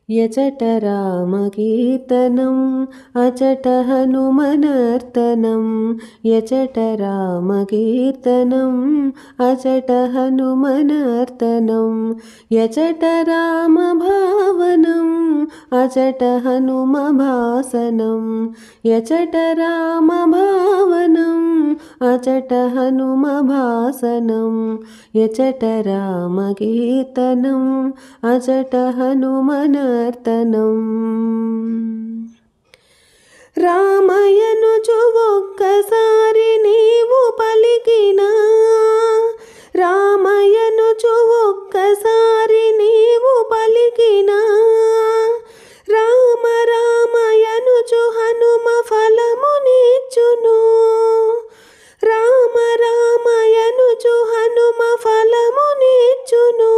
యచట రామకీర్తనం అచట హనుమనర్తనం యచట రామకీర్తనం అచట హనుమనర్తనం యచట రామభావనం అచట హనుమభాసనం యచట రామభావనం అచట హనుమభాసనం యచట రామకీర్తనం అచట హనుమనర్తనం రామయనుచు ఒక్కసారి నీవు పలికినా రామయనుచు ఒక్కసారి నీవు పలికినా రామ రామయనుచు హనుమ ఫలమునిచ్చును రామ రామయనుచు హనుమ ఫలమునిచ్చును